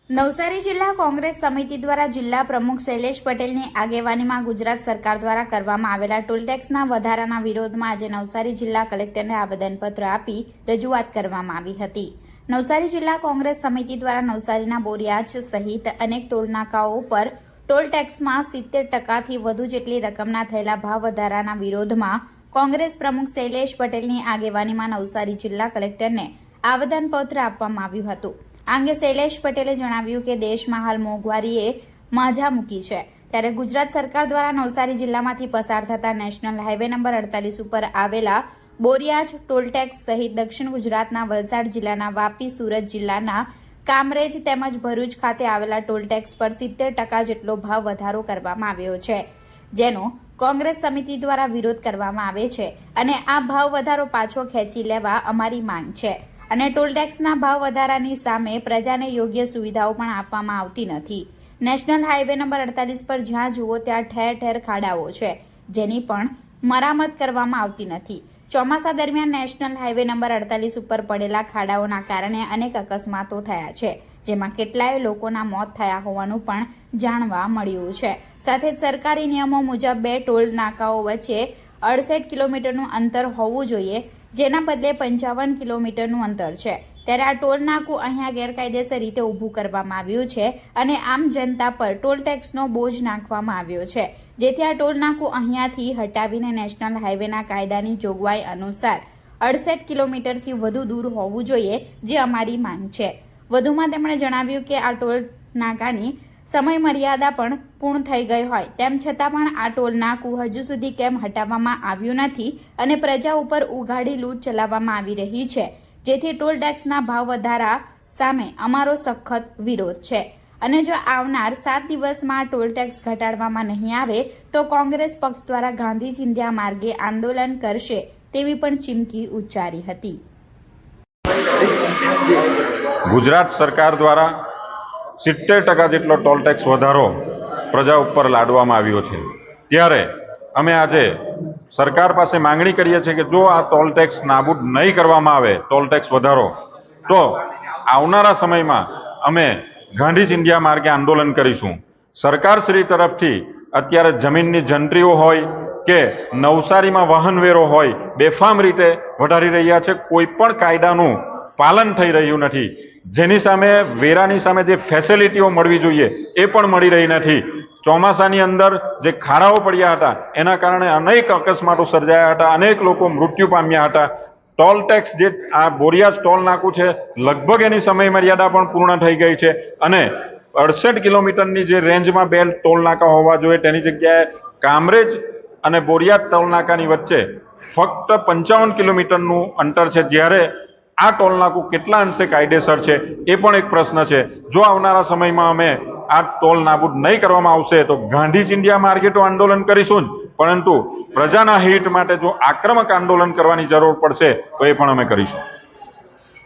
નવસારી જિલ્લા કોંગ્રેસ સમિતિ દ્વારા જિલ્લા પ્રમુખ શૈલેષ પટેલની આગેવાનીમાં ગુજરાત સરકાર દ્વારા કરવામાં આવેલા ટોલટેક્સના વધારાના વિરોધમાં આજે નવસારી જિલ્લા કલેક્ટરને આવેદનપત્ર આપી રજૂઆત કરવામાં આવી હતી। નવસારી જિલ્લા કોંગ્રેસ સમિતિ દ્વારા નવસારીના બોરિયાજ સહિત અનેક ટોલનાકાઓ પર ટોલટેક્સમાં 70%થી વધુ જેટલી રકમના થયેલા ભાવ વધારાના વિરોધમાં કોંગ્રેસ પ્રમુખ શૈલેષ પટેલની આગેવાનીમાં નવસારી જિલ્લા કલેક્ટરને આવેદનપત્ર આપવામાં આવ્યું હતું। આ અંગે શૈલેષ પટેલે જણાવ્યું કે દેશમાં હાલ મોંઘવારીએ માઝા મૂકી છે, ત્યારે ગુજરાત સરકાર દ્વારા નવસારી જિલ્લામાંથી પસાર થતા નેશનલ હાઈવે નંબર 48 ઉપર આવેલા બોરિયાજ ટોલટેક્સ સહિત દક્ષિણ ગુજરાતના વલસાડ જિલ્લાના વાપી, સુરત જિલ્લાના કામરેજ તેમજ ભરૂચ ખાતે આવેલા ટોલટેક્સ પર 70% જેટલો ભાવ વધારો કરવામાં આવ્યો છે, જેનો કોંગ્રેસ સમિતિ દ્વારા વિરોધ કરવામાં આવે છે અને આ ભાવ વધારો પાછો ખેંચી લેવા અમારી માંગ છે અને ટોલટેક્સના ભાવ વધારાની સામે પ્રજાને યોગ્ય સુવિધાઓ પણ આપવામાં આવતી નથી। નેશનલ હાઈવે નંબર 48 પર જ્યાં જુઓ ત્યાં ઠેર ઠેર ખાડાઓ છે, જેની પણ મરામત કરવામાં આવતી નથી। ચોમાસા દરમિયાન નેશનલ હાઈવે નંબર 48 ઉપર પડેલા ખાડાઓના કારણે અનેક અકસ્માતો થયા છે, જેમાં કેટલાય લોકોના મોત થયા હોવાનું પણ જાણવા મળ્યું છે। સાથે જ સરકારી નિયમો મુજબ 2 ટોલ નાકાઓ વચ્ચે 68 કિલોમીટરનું અંતર હોવું જોઈએ, જેના બદલે 55 કિલોમીટરનું અંતર છે, ત્યારે આ ટોલ નાકું અહીંયા ગેરકાયદેસર રીતે ઊભું કરવામાં આવ્યું છે અને આમ જનતા પર ટોલ ટેક્સનો બોજ નાખવામાં આવ્યો છે, જેથી આ ટોલ નાકું અહીંયાથી હટાવીને નેશનલ હાઈવેના કાયદાની જોગવાઈ અનુસાર 68 કિલોમીટરથી વધુ દૂર હોવું જોઈએ, જે અમારી માંગ છે। વધુમાં તેમણે જણાવ્યું કે આ ટોલ નાકાની સમય મર્યાદા પણ પૂર્ણ થઈ ગઈ હોય તેમ છતાં પણ આ ટોલ નાકું હજુ સુધી કેમ હટાવવામાં આવ્યું નથી અને પ્રજા ઉપર ઉઘાડી લૂંટ ચલાવવામાં આવી રહી છે, જેથી ટોલ ટેક્સના ભાવ વધારા સામે અમારો સખત વિરોધ છે અને જો આવનાર 7 દિવસમાં ટોલ ટેક્સ ઘટાડવામાં નહીં આવે તો કોંગ્રેસ પક્ષ દ્વારા ગાંધી ચિંધ્યા માર્ગે આંદોલન કરશે તેવી પણ ચીમકી ઉચ્ચારી હતી। ગુજરાત સરકાર દ્વારા 70% જેટલો ટોલ ટેક્સ વધારો પ્રજા ઉપર લાદવામાં આવ્યો છે, ત્યારે અમે આજે સરકાર પાસે માંગણી કરીએ છીએ કે જો આ ટોલ ટેક્સ નાબૂદ નહીં કરવામાં આવે, ટોલ ટેક્સ વધારો, તો આવનારા સમયમાં અમે ગાંધી ચિંધ્યા માર્ગે આંદોલન કરીશું। સરકારશ્રી તરફથી અત્યારે જમીનની જંત્રીઓ હોય કે નવસારીમાં વાહનવેરો હોય બેફામ રીતે વધારી રહ્યા છે, કોઈ પણ કાયદાનું પાલન થઈ રહ્યું નથી, જેની સામે વેરાની સામે જે ફેસિલિટીઓ મળવી જોઈએ એ પણ મળી રહી નથી। ચોમાસાની અંદર જે ખાડાઓ પડ્યા હતા એના કારણે અનેક અકસ્માતો સર્જાયા હતા, અનેક લોકો મૃત્યુ પામ્યા હતા। ટોલ ટેક્સ જે આ બોરિયાજ ટોલ નાકું છે લગભગ એની સમય મર્યાદા પણ પૂર્ણ થઈ ગઈ છે અને 68 કિલોમીટરની જે રેન્જમાં 2 ટોલ નાકા હોવા જોઈએ તેની જગ્યાએ કામરેજ અને બોરિયાજ ટોલ નાકાની વચ્ચે ફક્ત 55 કિલોમીટરનું અંતર છે, જ્યારે આ ટોલ નાકું કેટલા અંશે કાયદેસર છે એ પણ એક પ્રશ્ન છે। જો આવનારા સમયમાં અમે આ ટોલ નાબૂદ નહીં કરવામાં આવશે તો ગાંધી ચિંધ્યા માર્ગે તો આંદોલન કરીશું જ, પરંતુ પ્રજાના હિત માટે જો આક્રમક આંદોલન કરવાની જરૂર પડશે તો એ પણ અમે કરીશું।